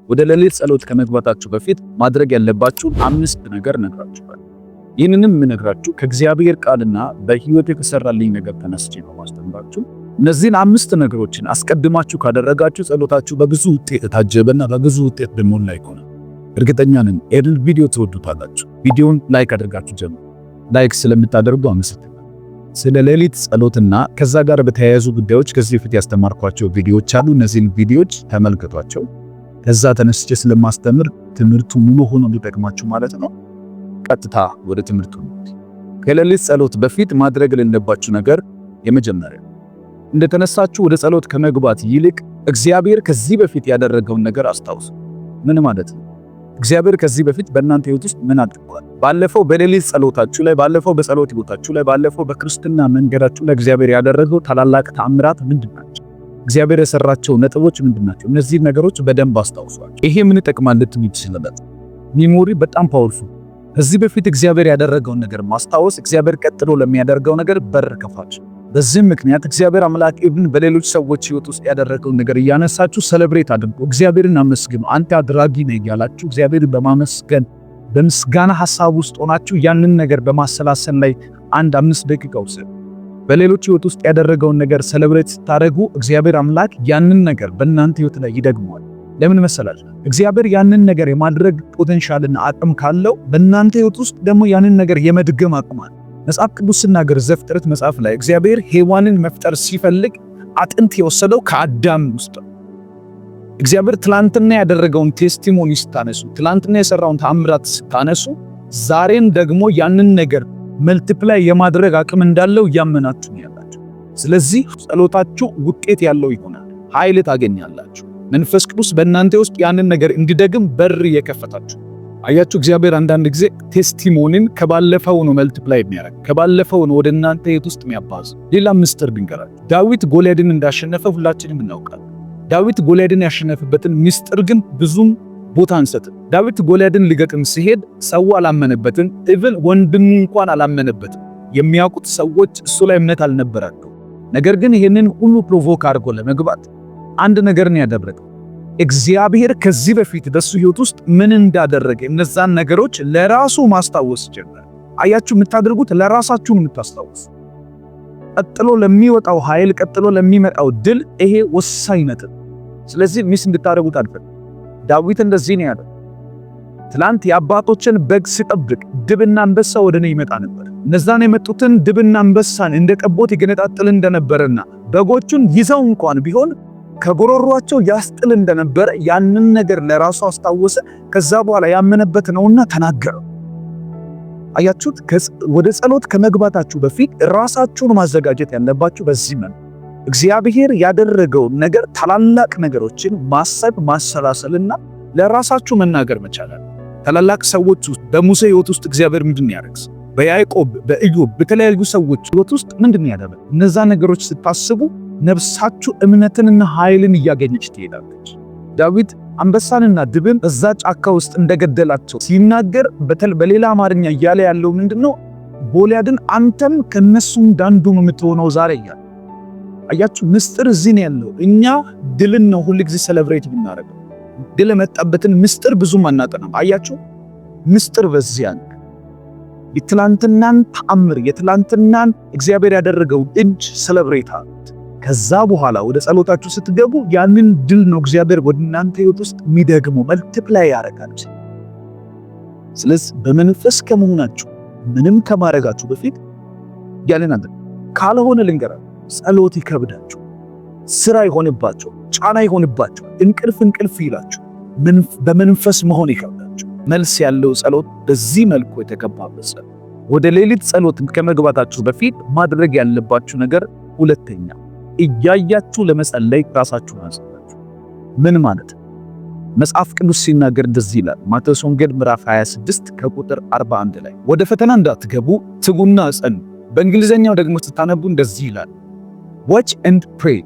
ወደ ሌሊት ጸሎት ከመግባታችሁ በፊት ማድረግ ያለባችሁ 5 ነገር ነግራችኋለሁ። ይህንንም የምነግራችሁ ከእግዚአብሔር ቃልና በህይወት የተሰራልኝ ነገር ተነስቼ ነው ማስተምራችሁ። እነዚህን 5 ነገሮችን አስቀድማችሁ ካደረጋችሁ ጸሎታችሁ በብዙ ውጤት የታጀበና በብዙ ውጤት በመሆን ይሆናል። እርግጠኛ ነኝ ይህን ቪዲዮ ትወዱታላችሁ። ቪዲዮውን ላይክ አድርጋችሁ ጀምሩ። ላይክ ስለምታደርጉ አመሰግናለሁ። ስለ ሌሊት ጸሎትና ከዛ ጋር በተያያዙ ጉዳዮች ከዚህ በፊት ያስተማርኳቸው ቪዲዮዎች አሉ። እነዚህን ቪዲዮዎች ተመልከቷቸው። ከዛ ተነስቼ ስለማስተምር ትምህርቱ ሙሉ ሆኖ እንዲጠቅማችሁ ማለት ነው። ቀጥታ ወደ ትምህርቱ። ከሌሊት ጸሎት በፊት ማድረግ ያለባችሁ ነገር የመጀመሪያው እንደተነሳችሁ ወደ ጸሎት ከመግባት ይልቅ እግዚአብሔር ከዚህ በፊት ያደረገውን ነገር አስታውሱ። ምን ማለት ነው? እግዚአብሔር ከዚህ በፊት በእናንተ ህይወት ውስጥ ምን አድርጓል? ባለፈው በሌሊት ጸሎታችሁ ላይ፣ ባለፈው በጸሎት ህይወታችሁ ላይ፣ ባለፈው በክርስትና መንገዳችሁ ላይ እግዚአብሔር ያደረገው ታላላቅ ተአምራት ምንድናቸው? እግዚአብሔር የሰራቸው ነጥቦች ምንድናቸው? እነዚህ ነገሮች በደንብ አስታውሷቸው። ይሄ ምን ይጠቅማል ልትሉኝ ትችላላችሁ። ሚሞሪ በጣም ፓወርፉል። ከዚህ በፊት እግዚአብሔር ያደረገውን ነገር ማስታወስ እግዚአብሔር ቀጥሎ ለሚያደርገው ነገር በር ከፋች። በዚህ ምክንያት እግዚአብሔር አምላክ ኢቭን በሌሎች ሰዎች ህይወት ውስጥ ያደረገውን ነገር እያነሳችሁ ሴሌብሬት አድርጉ። እግዚአብሔርን አመስግኑ። አንተ አድራጊ ነህ እያላችሁ እግዚአብሔርን በማመስገን በምስጋና ሐሳብ ውስጥ ሆናችሁ ያንን ነገር በማሰላሰል ላይ 5 ደቂቃ ውስጥ በሌሎች ህይወት ውስጥ ያደረገውን ነገር ሴሌብሬት ስታደርጉ እግዚአብሔር አምላክ ያንን ነገር በእናንተ ህይወት ላይ ይደግመዋል። ለምን መሰላችሁ? እግዚአብሔር ያንን ነገር የማድረግ ፖቴንሻልና አቅም ካለው በእናንተ ህይወት ውስጥ ደግሞ ያንን ነገር የመድገም አቅም አለ። መጽሐፍ ቅዱስ ሲናገር ዘፍጥረት መጽሐፍ ላይ እግዚአብሔር ሔዋንን መፍጠር ሲፈልግ አጥንት የወሰደው ከአዳም ውስጥ ነው። እግዚአብሔር ትላንትና ያደረገውን ቴስቲሞኒ ስታነሱ፣ ትላንትና የሰራውን ተአምራት ስታነሱ፣ ዛሬን ደግሞ ያንን ነገር መልቲፕላይ የማድረግ አቅም እንዳለው ያመናችሁ ያላችሁ። ስለዚህ ጸሎታችሁ ውጤት ያለው ይሆናል። ኃይል ታገኛላችሁ። መንፈስ ቅዱስ በእናንተ ውስጥ ያንን ነገር እንዲደግም በር የከፈታችሁ። አያችሁ፣ እግዚአብሔር አንዳንድ ጊዜ ቴስቲሞኒን ከባለፈው ነው መልቲፕላይ የሚያደርግ፣ ከባለፈው ነው ወደ እናንተ ህይወት ውስጥ የሚያባዝ። ሌላ ምስጢር ልንገራችሁ። ዳዊት ጎልያድን እንዳሸነፈ ሁላችንም እናውቃለን። ዳዊት ጎልያድን ያሸነፈበትን ምስጢር ግን ብዙም ቦታ አንሰጥም። ዳዊት ጎልያድን ሊገጥም ሲሄድ ሰው አላመነበትም። ኢቭን ወንድሙ እንኳን አላመነበትም። የሚያውቁት ሰዎች እሱ ላይ እምነት አልነበራቸው። ነገር ግን ይሄንን ሁሉ ፕሮቮክ አድርጎ ለመግባት አንድ ነገር ነው ያደረገው። እግዚአብሔር ከዚህ በፊት በሱ ህይወት ውስጥ ምን እንዳደረገ እነዛን ነገሮች ለራሱ ማስታወስ ጀመረ። አያችሁ፣ የምታደርጉት ለራሳችሁ የምታስታውሱ። ቀጥሎ ለሚወጣው ኃይል፣ ቀጥሎ ለሚመጣው ድል ይሄ ወሳኝ ነጥብ። ስለዚህ ሚስ እንድታደርጉት አልፈልግም። ዳዊት እንደዚህ ነው ያለው። ትላንት የአባቶችን በግ ስጠብቅ ድብና አንበሳ ወደኔ ይመጣ ነበር። እነዛን የመጡትን ድብና አንበሳን እንደ ጠቦት ይገነጣጥል እንደነበረና በጎቹን ይዘው እንኳን ቢሆን ከጎሮሯቸው ያስጥል እንደነበረ ያንን ነገር ለራሱ አስታወሰ። ከዛ በኋላ ያመነበት ነውና ተናገረው። አያችሁት? ወደ ጸሎት ከመግባታችሁ በፊት ራሳችሁን ማዘጋጀት ያለባችሁ በዚህ መልኩ እግዚአብሔር ያደረገው ነገር ታላላቅ ነገሮችን ማሰብ ማሰላሰልና ለራሳችሁ መናገር መቻላል። ታላላቅ ሰዎች ውስጥ በሙሴ ህይወት ውስጥ እግዚአብሔር ምንድን ያደርግ፣ በያዕቆብ በኢዮብ በተለያዩ ሰዎች ህይወት ውስጥ ምንድን ያደረግ፣ እነዛ ነገሮች ስታስቡ ነፍሳችሁ እምነትንና ኃይልን እያገኘች ትሄዳለች። ዳዊት አንበሳንና ድብን በዛ ጫካ ውስጥ እንደገደላቸው ሲናገር በሌላ አማርኛ እያለ ያለው ምንድነው? ጎልያድን አንተም ከነሱ እንዳንዱ ነው የምትሆነው ዛሬ እያለ። አያችሁ፣ ምስጢር እዚህ ነው ያለው። እኛ ድልን ነው ሁሉ ጊዜ ሴሌብሬት የምናደርገው። ድል የመጣበትን ምስጢር ብዙም አናጠናም። አያችሁ፣ ምስጢር በዚህ ያለ የትላንትናን ተአምር፣ የትላንትናን እግዚአብሔር ያደረገው እጅ ሴሌብሬት አድርጉ። ከዛ በኋላ ወደ ጸሎታችሁ ስትገቡ ያንን ድል ነው እግዚአብሔር ወደ እናንተ ህይወት ውስጥ የሚደግመው፣ መልቲፕላይ ያደርጋል። ስለዚህ በመንፈስ ከመሆናችሁ ምንም ከማድረጋችሁ በፊት ያንን አንተ ካልሆነ ልንገራችሁ፣ ጸሎት ይከብዳችሁ፣ ስራ ይሆንባችሁ፣ ጫና ይሆንባችሁ፣ እንቅልፍ ይላችሁ፣ በመንፈስ መሆን ይከብዳችሁ። መልስ ያለው ጸሎት በዚህ መልኩ የተከባበ ጸሎት። ወደ ሌሊት ጸሎት ከመግባታችሁ በፊት ማድረግ ያለባችሁ ነገር ሁለተኛ፣ እያያችሁ ለመጸለይ ራሳችሁን አዘጋጁ። ምን ማለት ነው? መጽሐፍ ቅዱስ ሲናገር እንደዚህ ይላል። ማቴዎስ ወንጌል ምዕራፍ 26 ከቁጥር 41 ላይ ወደ ፈተና እንዳትገቡ ትጉና ጸልዩ። በእንግሊዘኛው ደግሞ ስታነቡ እንደዚህ ይላል watch and pray።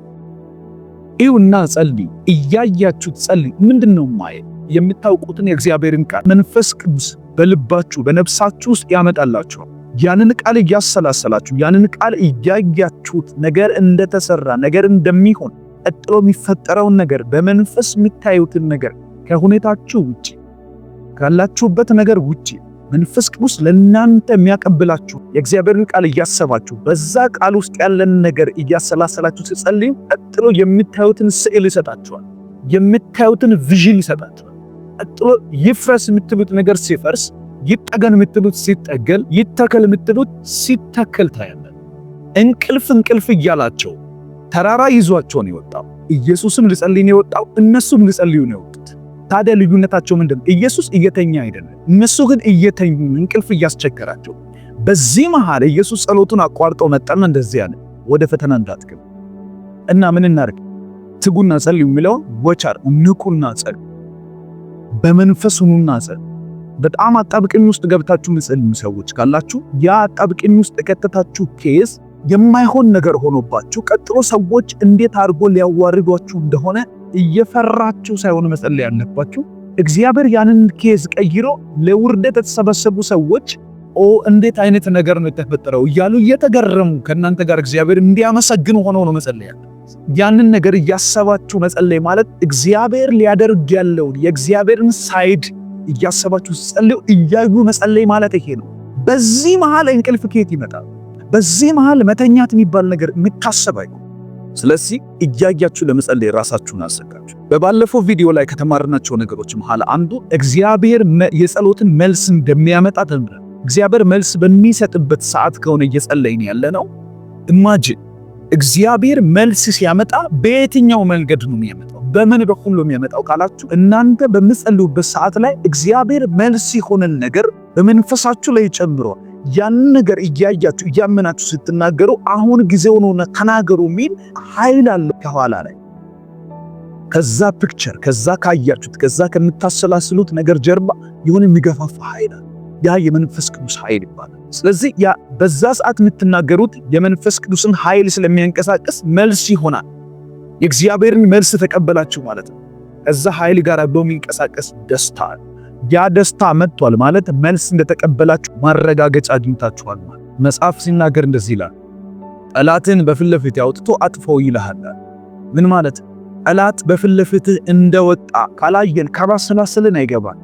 ይሁንና ጸልዩ። እያያችሁ ጸልዩ። ምንድነው ማየት? የምታውቁትን የእግዚአብሔርን ቃል መንፈስ ቅዱስ በልባችሁ በነፍሳችሁ ውስጥ ያመጣላችኋል። ያንን ቃል እያሰላሰላችሁ ያንን ቃል እያያችሁት ነገር እንደተሰራ ነገር እንደሚሆን ቀጥሎ የሚፈጠረውን ነገር በመንፈስ የምታዩትን ነገር ከሁኔታችሁ ውጪ ካላችሁበት ነገር ውጪ መንፈስ ቅዱስ ለእናንተ የሚያቀብላችሁ የእግዚአብሔርን ቃል እያሰባችሁ በዛ ቃል ውስጥ ያለን ነገር እያሰላሰላችሁ ስትጸልዩ ቀጥሎ የምታዩትን ስዕል ይሰጣችኋል። የምታዩትን ቪዥን ይሰጣችኋል። ቀጥሎ ይፍረስ የምትሉት ነገር ሲፈርስ፣ ይጠገን የምትሉት ሲጠገን፣ ይተከል የምትሉት ሲተከል ታያለ። እንቅልፍ እያላቸው ተራራ ይዟቸው ነው የወጣው። ኢየሱስም ሊጸልይ ነው የወጣው፣ እነሱም ሊጸልዩ ነው የወጡት። ታዲያ ልዩነታቸው ምንድነው? ኢየሱስ እየተኛ አይደለም፣ እነሱ ግን እየተኙ እንቅልፍ እያስቸገራቸው። በዚህ መሃል ኢየሱስ ጸሎቱን አቋርጦ መጣና እንደዚህ ያለ ወደ ፈተና እንዳትገቡ እና ምን እናድርግ? ትጉና ጸልዩ የሚለው ወቻር ንቁና ጸልዩ፣ በመንፈስ ሁኑና ጸልዩ። በጣም አጣብቅኝ ውስጥ ገብታችሁ የምትጸልዩ ሰዎች ካላችሁ ያ አጣብቅኝ ውስጥ የከተታችሁ ኬዝ የማይሆን ነገር ሆኖባችሁ ቀጥሎ ሰዎች እንዴት አድርጎ ሊያዋርዷችሁ እንደሆነ እየፈራችሁ ሳይሆን መጸለይ ያለባችሁ እግዚአብሔር ያንን ኬዝ ቀይሮ ለውርደት የተሰበሰቡ ሰዎች እንዴት አይነት ነገር ነው የተፈጠረው እያሉ እየተገረሙ ከእናንተ ጋር እግዚአብሔር እንዲያመሰግኑ ሆነው ነው መጸለይ ያለ። ያንን ነገር እያሰባችሁ መጸለይ ማለት እግዚአብሔር ሊያደርግ ያለውን የእግዚአብሔርን ሳይድ እያሰባችሁ ጸልዩ እያዩ መጸለይ ማለት ይሄ ነው። በዚህ መሃል እንቅልፍ ከየት ይመጣል? በዚህ መሃል መተኛት የሚባል ነገር የምታሰባይ። ስለዚህ እያያችሁ ለመጸለይ ራሳችሁን አዘጋጁ። በባለፈው ቪዲዮ ላይ ከተማርናቸው ነገሮች መሃል አንዱ እግዚአብሔር የጸሎትን መልስ እንደሚያመጣ ተምረን፣ እግዚአብሔር መልስ በሚሰጥበት ሰዓት ከሆነ እየጸለይን ያለነው ኢማጂን እግዚአብሔር መልስ ሲያመጣ በየትኛው መንገድ ነው የሚያመጣው? በምን በኩል ነው የሚያመጣው ካላችሁ እናንተ በምትጸልዩበት ሰዓት ላይ እግዚአብሔር መልስ የሆነን ነገር በመንፈሳችሁ ላይ ጨምሮ ያን ነገር እያያችሁ እያመናችሁ ስትናገሩ አሁን ጊዜው ነውና ተናገሩ የሚል ኃይል አለ ከኋላ ላይ። ከዛ ፒክቸር ከዛ ካያችሁት ከዛ ከምታሰላስሉት ነገር ጀርባ የሆነ የሚገፋፋ ኃይል አለ። ያ የመንፈስ ቅዱስ ኃይል ይባላል። ስለዚህ ያ በዛ ሰዓት የምትናገሩት የመንፈስ ቅዱስን ኃይል ስለሚያንቀሳቅስ መልስ ይሆናል። የእግዚአብሔርን መልስ ተቀበላችሁ ማለት ነው። ከዛ ኃይል ጋር በሚንቀሳቀስ ደስታ፣ ያ ደስታ መጥቷል ማለት መልስ እንደተቀበላችሁ ማረጋገጫ አግኝታችኋል ማለት። መጽሐፍ ሲናገር እንደዚህ ይላል፣ ጠላትን በፊት ለፊት አውጥቶ አጥፈው ይልሃል። ምን ማለት? ጠላት በፊት ለፊትህ እንደወጣ ካላየን ካላሰላሰልን አይገባል።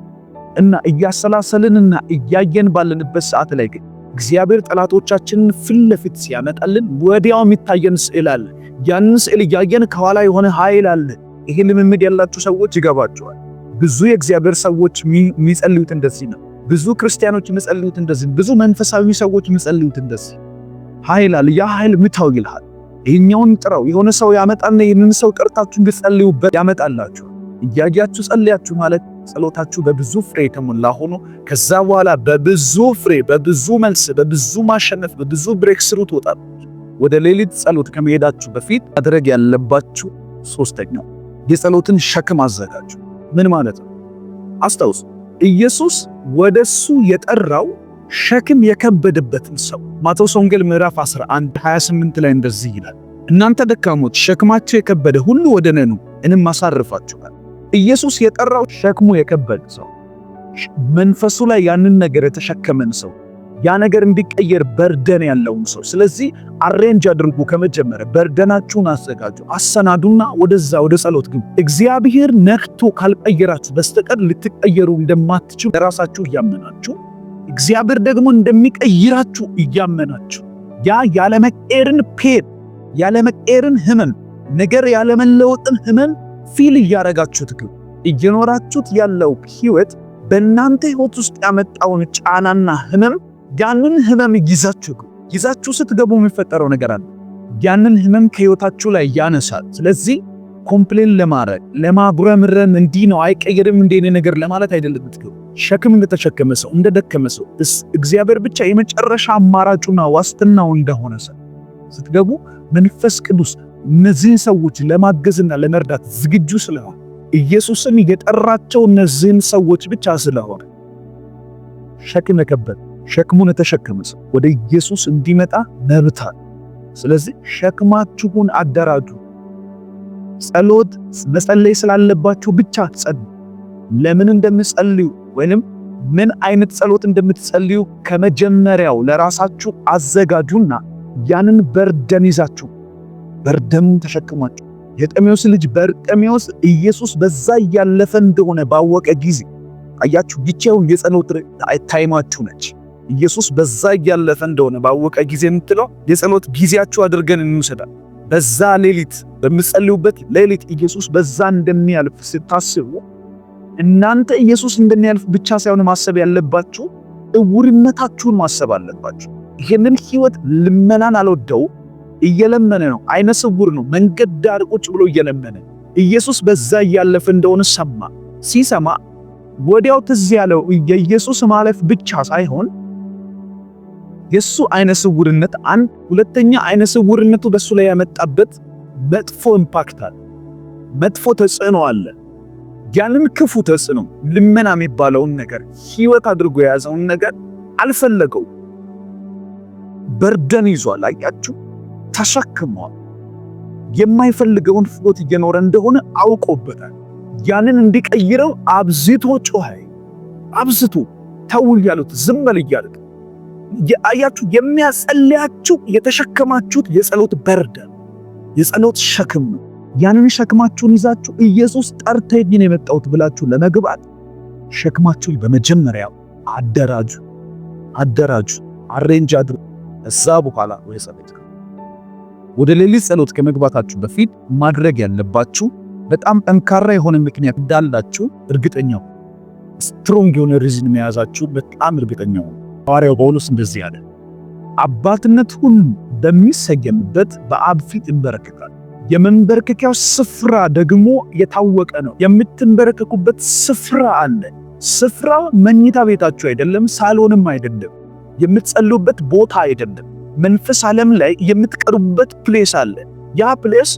እና እያሰላሰልንና እያየን ባለንበት ሰዓት ላይ ግን እግዚአብሔር ጠላቶቻችንን ፊት ለፊት ሲያመጣልን ወዲያው የሚታየን ስዕል አለ። ያንን ስዕል እያየን ከኋላ የሆነ ኃይል አለ። ይሄ ልምምድ ያላችሁ ሰዎች ይገባቸዋል። ብዙ የእግዚአብሔር ሰዎች የሚጸልዩት እንደዚህ ነው። ብዙ ክርስቲያኖች የሚጸልዩት እንደዚህ፣ ብዙ መንፈሳዊ ሰዎች የሚጸልዩት እንደዚህ። ኃይል አለ። ያ ኃይል ምታው ይልሃል። ይሄኛውን ጥራው። የሆነ ሰው ያመጣና ይህንን ሰው ጠርታችሁ እንድትጸልዩበት ያመጣላችሁ። እያያችሁ ጸልያችሁ ማለት ጸሎታችሁ በብዙ ፍሬ የተሞላ ሆኖ ከዛ በኋላ በብዙ ፍሬ፣ በብዙ መልስ፣ በብዙ ማሸነፍ፣ በብዙ ብሬክ ስሩ ትወጣላችሁ። ወደ ሌሊት ጸሎት ከመሄዳችሁ በፊት ማድረግ ያለባችሁ ሶስተኛው የጸሎትን ሸክም አዘጋጁ። ምን ማለት ነው? አስታውሱ፣ ኢየሱስ ወደሱ የጠራው ሸክም የከበደበትን ሰው። ማቴዎስ ወንጌል ምዕራፍ 11:28 ላይ እንደዚህ ይላል፣ እናንተ ደካሞች ሸክማችሁ የከበደ ሁሉ ወደ እኔ ኑ እኔም አሳርፋችኋለሁ። ኢየሱስ የጠራው ሸክሙ የከበደ ሰው፣ መንፈሱ ላይ ያንን ነገር የተሸከመን ሰው፣ ያ ነገር እንዲቀየር በርደን ያለውን ሰው። ስለዚህ አሬንጅ አድርጉ። ከመጀመሪያ በርደናችሁን አዘጋጁ፣ አሰናዱና ወደዛ ወደ ጸሎት ግቡ። እግዚአብሔር ነክቶ ካልቀየራችሁ በስተቀር ልትቀየሩ እንደማትችሉ ለራሳችሁ እያመናችሁ፣ እግዚአብሔር ደግሞ እንደሚቀይራችሁ እያመናችሁ፣ ያ ያለመቀየርን ፔን፣ ያለመቀየርን ህመም፣ ነገር ያለመለወጥን ህመም ፊል እያረጋችሁት ግቡ። እየኖራችሁት ያለው ህይወት በእናንተ ህይወት ውስጥ ያመጣውን ጫናና ህመም፣ ያንን ህመም ይዛችሁ ስትገቡ የሚፈጠረው ነገር አለ። ያንን ህመም ከህይወታችሁ ላይ ያነሳል። ስለዚህ ኮምፕሌን ለማድረግ ለማጉረምረም እንዲህ ነው አይቀየርም እንደኔ ነገር ለማለት አይደለም የምትገቡ። ሸክም እንደተሸከመ ሰው እንደደከመ ሰው እግዚአብሔር ብቻ የመጨረሻ አማራጩና ዋስትናው እንደሆነ ሰው ስትገቡ መንፈስ ቅዱስ እነዚህን ሰዎች ለማገዝና ለመርዳት ዝግጁ ስለሆነ ኢየሱስም የጠራቸው እነዚህን ሰዎች ብቻ ስለሆነ ሸክም የከበደ ሸክሙን የተሸከመ ሰው ወደ ኢየሱስ እንዲመጣ መብታል። ስለዚህ ሸክማችሁን አደራጁ። ጸሎት መጸለይ ስላለባችሁ ብቻ ጸልዩ። ለምን እንደምትጸልዩ ወይንም ምን አይነት ጸሎት እንደምትጸልዩ ከመጀመሪያው ለራሳችሁ አዘጋጁና ያንን በርደን ይዛችሁ በርደኑን ተሸክማችሁ የጤሜዎስ ልጅ በርጤሜዎስ ኢየሱስ በዛ ያለፈ እንደሆነ ባወቀ ጊዜ አያችሁ፣ ይቺው የጸሎት ታይማችሁ ነች። ኢየሱስ በዛ ያለፈ እንደሆነ ባወቀ ጊዜ የምትለው የጸሎት ጊዜያችሁ አድርገን እንውሰዳል። በዛ ሌሊት በምትጸልዩበት ሌሊት ኢየሱስ በዛ እንደሚያልፍ ስታስቡ እናንተ ኢየሱስ እንደሚያልፍ ብቻ ሳይሆን ማሰብ ያለባችሁ እውርነታችሁን ማሰብ አለባችሁ። ይሄንን ህይወት ልመናን አልወደው እየለመነ ነው። አይነ ስውር ነው። መንገድ ዳር ቁጭ ብሎ እየለመነ ኢየሱስ በዛ ያለፈ እንደሆነ ሰማ። ሲሰማ ወዲያው ትዝ ያለው የኢየሱስ ማለፍ ብቻ ሳይሆን የሱ አይነ ስውርነት አንድ፣ ሁለተኛ አይነ ስውርነቱ በሱ ላይ ያመጣበት መጥፎ ኢምፓክት አለ፣ መጥፎ ተጽዕኖ አለ። ያንን ክፉ ተጽዕኖ ልመና የሚባለውን ነገር ህይወት አድርጎ የያዘውን ነገር አልፈለገው። በርደን ይዟል። አያችሁ፣ ተሸክሟል። የማይፈልገውን ፍሎት እየኖረ እንደሆነ አውቆበታል። ያንን እንዲቀይረው አብዝቶ ጮኸ። አብዝቶ ተውል ያሉት ዝም በል እያሉት አያችሁ፣ የሚያጸልያችሁ የተሸከማችሁት የጸሎት በርደን የጸሎት ሸክም ነው። ያንን ሸክማችሁን ይዛችሁ ኢየሱስ ጠርተኝ ነው የመጣሁት ብላችሁ ለመግባት ሸክማችሁን በመጀመሪያው አደራጁ አሬንጅ አድርጉ። እዛ በኋላ ወደ ሌሊት ጸሎት ከመግባታችሁ በፊት ማድረግ ያለባችሁ በጣም ጠንካራ የሆነ ምክንያት እንዳላችሁ እርግጠኛው ስትሮንግ የሆነ ሪዝን መያዛችሁ በጣም እርግጠኛው። ሐዋርያው ጳውሎስ እንደዚህ አለ፣ አባትነት ሁሉ በሚሰየምበት በአብ ፊት እንበረከካል። የመንበርከኪያው ስፍራ ደግሞ የታወቀ ነው። የምትንበረከኩበት ስፍራ አለ። ስፍራ መኝታ ቤታችሁ አይደለም፣ ሳሎንም አይደለም፣ የምትጸልዩበት ቦታ አይደለም። መንፈስ ዓለም ላይ የምትቀርቡበት ፕሌስ አለ። ያ ፕሌስ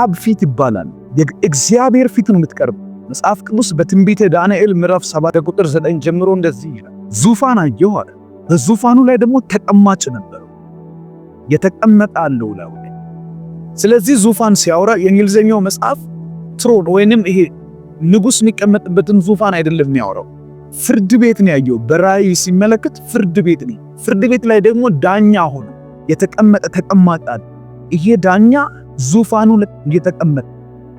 አብ ፊት ይባላል። የእግዚአብሔር ፊት ነው የምትቀርቡ። መጽሐፍ ቅዱስ በትንቢተ ዳንኤል ምዕራፍ 7 ቁጥር 9 ጀምሮ እንደዚህ ይላል፣ ዙፋን አየሁ አለ። በዙፋኑ ላይ ደግሞ ተቀማጭ ነበር፣ የተቀመጠ አለው ላይ። ስለዚህ ዙፋን ሲያወራ የእንግሊዘኛው መጽሐፍ ትሮን ወይንም ይሄ ንጉስ የሚቀመጥበትን ዙፋን አይደለም የሚያወራው፣ ፍርድ ቤት ነው ያየው። በራእይ ሲመለከት ፍርድ ቤት ነው። ፍርድ ቤት ላይ ደግሞ ዳኛ ሆኖ የተቀመጠ ተቀማጭ አለ። ይሄ ዳኛ ዙፋኑ ላይ የተቀመጠ።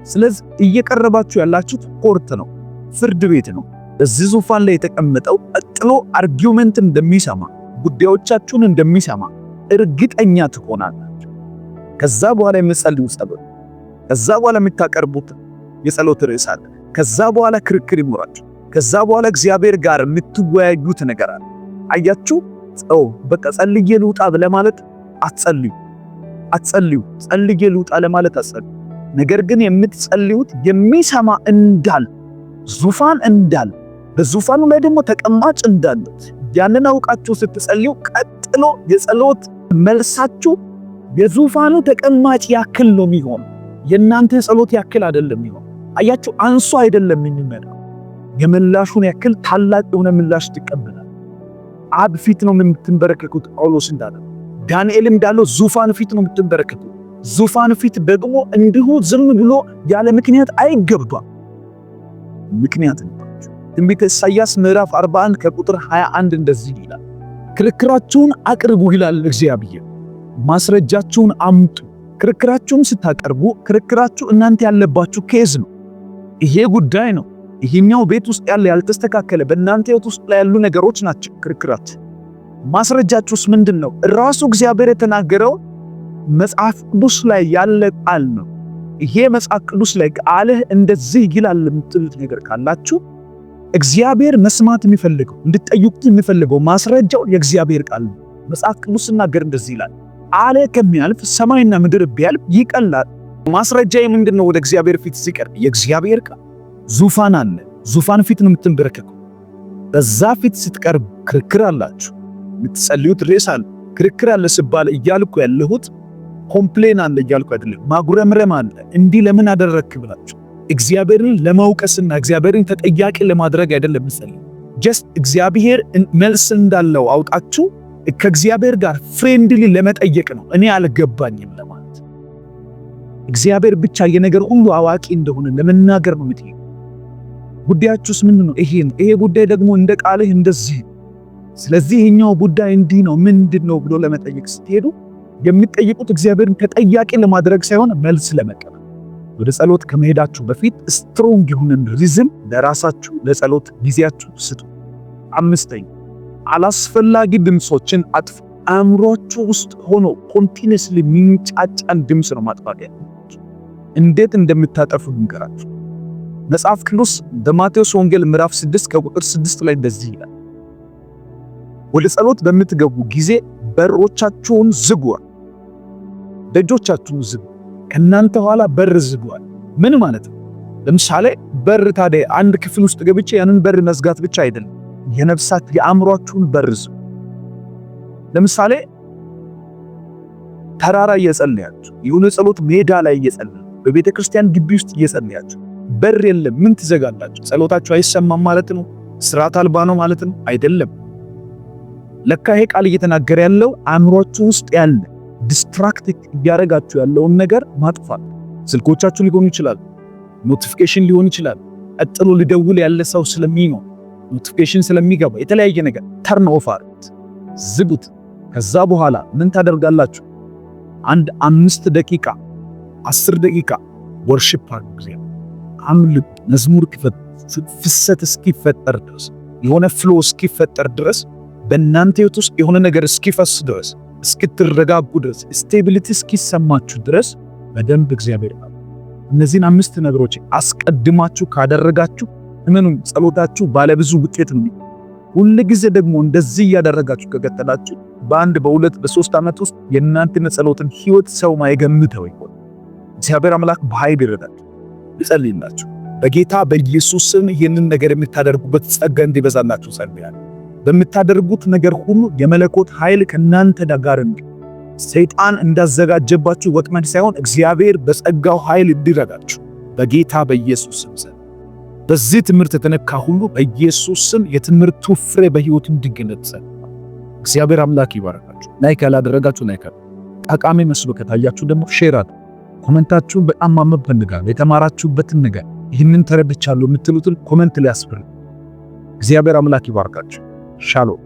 ስለዚህ እየቀረባችሁ ያላችሁት ኮርት ነው፣ ፍርድ ቤት ነው። በዚህ ዙፋን ላይ የተቀመጠው ቀጥሎ አርጊውመንት እንደሚሰማ፣ ጉዳዮቻችሁን እንደሚሰማ እርግጠኛ ትሆናላችሁ። ከዛ በኋላ የምትጸልዩት ጸሎት፣ ከዛ በኋላ የምታቀርቡት የጸሎት ርዕስ አለ። ከዛ በኋላ ክርክር ይኖራችሁ። ከዛ በኋላ እግዚአብሔር ጋር የምትወያዩት ነገር አለ። አያችሁ፣ በቃ ጸልዬ ልውጣ ለማለት አትጸልዩ። ጸልዬ ልውጣ ለማለት አትጸልዩ። ነገር ግን የምትጸልዩት የሚሰማ እንዳለ ዙፋን እንዳለ በዙፋኑ ላይ ደግሞ ተቀማጭ እንዳለ ያንን አውቃችሁ ስትጸልዩ ቀጥሎ የጸሎት መልሳችሁ የዙፋኑ ተቀማጭ ያክል ነው የሚሆነው። የእናንተ ጸሎት ያክል አይደለም የሚሆነው። አያችሁ፣ አንሱ አይደለም የሚመጣው፣ የምላሹን ያክል ታላቅ የሆነ ምላሽ ትቀበላል። አብ ፊት ነው የምትንበረከኩት። ጳውሎስ እንዳለ ዳንኤል እንዳለው ዙፋን ፊት ነው የምትንበረከኩት። ዙፋን ፊት ደግሞ እንዲሁ ዝም ብሎ ያለ ምክንያት አይገባም። ምክንያት ነው። ትንቢተ ኢሳይያስ ምዕራፍ 41 ከቁጥር 21 እንደዚህ ይላል፣ ክርክራችሁን አቅርቡ ይላል እግዚአብሔር፣ ማስረጃችሁን አምጡ። ክርክራችሁን ስታቀርቡ ክርክራችሁ እናንተ ያለባችሁ ኬዝ ነው። ይሄ ጉዳይ ነው። ይሄኛው ቤት ውስጥ ያለ ያልተስተካከለ በእናንተ ህይወት ውስጥ ላይ ያሉ ነገሮች ናቸው ክርክራችሁ። ማስረጃችሁስ ምንድን ነው? ራሱ እግዚአብሔር የተናገረው መጽሐፍ ቅዱስ ላይ ያለ ቃል ነው። ይሄ መጽሐፍ ቅዱስ ላይ ቃልህ እንደዚህ ይላል የምትሉት ነገር ካላችሁ እግዚአብሔር መስማት የሚፈልገው እንድትጠይቁት የሚፈልገው ማስረጃው የእግዚአብሔር ቃል ነው። መጽሐፍ ቅዱስ ሲናገር እንደዚህ ይላል፣ ቃል ከሚያልፍ ሰማይና ምድር ቢያልፍ ይቀላል። ማስረጃዬ ምንድነው? ወደ እግዚአብሔር ፊት ሲቀርብ የእግዚአብሔር ቃል። ዙፋን አለ፣ ዙፋን ፊት ነው የምትንበረከከው። በዛ ፊት ስትቀርብ ክርክር አላችሁ፣ የምትጸልዩት ርዕስ አለ። ክርክር አለ ሲባል እያልኩ ያለሁት ኮምፕሌን አለ እያልኩ አይደለም፣ ማጉረምረም አለ። እንዲህ ለምን አደረክ ብላችሁ እግዚአብሔርን ለማውቀስና እግዚአብሔርን ተጠያቂ ለማድረግ አይደለም መሰለኝ። ጀስት እግዚአብሔር መልስ እንዳለው አውቃችሁ ከእግዚአብሔር ጋር ፍሬንድሊ ለመጠየቅ ነው። እኔ አልገባኝም ለማለት እግዚአብሔር ብቻ የነገር ሁሉ አዋቂ እንደሆነ ለመናገር ነው የምትሄዱ። ጉዳያችሁስ ምንድን ነው? ይሄ ጉዳይ ደግሞ እንደ ቃልህ እንደዚህ፣ ስለዚህ ይሄኛው ጉዳይ እንዲህ ነው ምንድነው ብሎ ለመጠየቅ ስትሄዱ የምትጠይቁት እግዚአብሔርን ተጠያቂ ለማድረግ ሳይሆን መልስ ለመቀበል። ወደ ጸሎት ከመሄዳችሁ በፊት ስትሮንግ የሆነን ሪዝም ለራሳችሁ ለጸሎት ጊዜያችሁ ስጡ። አምስተኛ አላስፈላጊ ድምጾችን አጥፉ። አእምሮአችሁ ውስጥ ሆኖ ኮንቲኒየስሊ የሚንጫጫን ድምጽ ነው ማጥፋት ያለባችሁ። እንዴት እንደምታጠፉ ልንገራችሁ። መጽሐፍ ቅዱስ በማቴዎስ ወንጌል ምዕራፍ 6 ከቁጥር 6 ላይ እንደዚህ ይላል፣ ወደ ጸሎት በምትገቡ ጊዜ በሮቻችሁን ዝጉ፣ ደጆቻችሁን ዝጉ፣ ከእናንተ ኋላ በር ዝጉዋል። ምን ማለት ነው? ለምሳሌ በር ታዲያ አንድ ክፍል ውስጥ ገብቼ ያንን በር መዝጋት ብቻ አይደለም፣ የነፍሳት የአእምሮአችሁን በር ዝጉ። ለምሳሌ ተራራ እየጸለያችሁ፣ የሆነ ጸሎት ሜዳ ላይ እየጸለያችሁ፣ በቤተ ክርስቲያን ግቢ ውስጥ እየጸለያችሁ በር የለም፣ ምን ትዘጋላችሁ? ጸሎታችሁ አይሰማም ማለት ነው? ስርዓት አልባ ነው ማለት ነው? አይደለም። ለካ ይሄ ቃል እየተናገረ ያለው አእምሮአችሁ ውስጥ ያለ ዲስትራክት እያደረጋችሁ ያለውን ነገር ማጥፋት። ስልኮቻችሁ ሊሆኑ ይችላል፣ ኖቲፊኬሽን ሊሆን ይችላል፣ ቀጥሎ ሊደውል ያለ ሰው ስለሚኖር ኖቲፊኬሽን ስለሚገባ የተለያየ ነገር ተርን ኦፍ አድርጉት፣ ዝጉት። ከዛ በኋላ ምን ታደርጋላችሁ? አንድ 5 ደቂቃ 10 ደቂቃ ወርሺፕ አድርጉ። አምልክ፣ መዝሙር ክፈት፣ ፍሰት እስኪፈጠር ድረስ የሆነ ፍሎ እስኪፈጠር ድረስ በእናንተ ህይወት ውስጥ የሆነ ነገር እስኪፈስ ድረስ እስክትረጋጉ ድረስ ስቴቢሊቲ እስኪሰማችሁ ድረስ በደንብ እግዚአብሔር እነዚህን 5 ነገሮች አስቀድማችሁ ካደረጋችሁ እመኑን ጸሎታችሁ ባለብዙ ውጤት ነው። ሁሉ ጊዜ ደግሞ እንደዚህ ያደረጋችሁ ከቀጠላችሁ በአንድ በሁለት በሶስት ዓመት ውስጥ የእናንተን ጸሎትን ህይወት ሰው ማይገምተው ይሆን። እግዚአብሔር አምላክ በኃይል ይረዳል። ይጸልይላችሁ። በጌታ በኢየሱስ ስም ይህንን ነገር የምታደርጉበት ጸጋ እንዲበዛላችሁ ጸልያለሁ። በምታደርጉት ነገር ሁሉ የመለኮት ኃይል ከናንተ ጋር እንዲሆን፣ ሰይጣን እንዳዘጋጀባችሁ ወጥመድ ሳይሆን እግዚአብሔር በጸጋው ኃይል እንዲረዳችሁ በጌታ በኢየሱስ ስም በዚህ ትምህርት የተነካ ሁሉ በኢየሱስ ስም የትምህርቱ ፍሬ በህይወቱ እንዲገለጽ እግዚአብሔር አምላክ ይባርካችሁ። ላይክ ያላደረጋችሁ ላይክ፣ ጠቃሚ መስሎ ከታያችሁ ደግሞ ሼር አድርጉ። ኮሜንታችሁን በጣም ማንበብ ፈልጋለሁ። የተማራችሁበትን ነገር ይህንን ተረድቻለሁ የምትሉትን ኮሜንት ላይ አስፍሩ። እግዚአብሔር አምላክ ይባርካችሁ። ሻሎም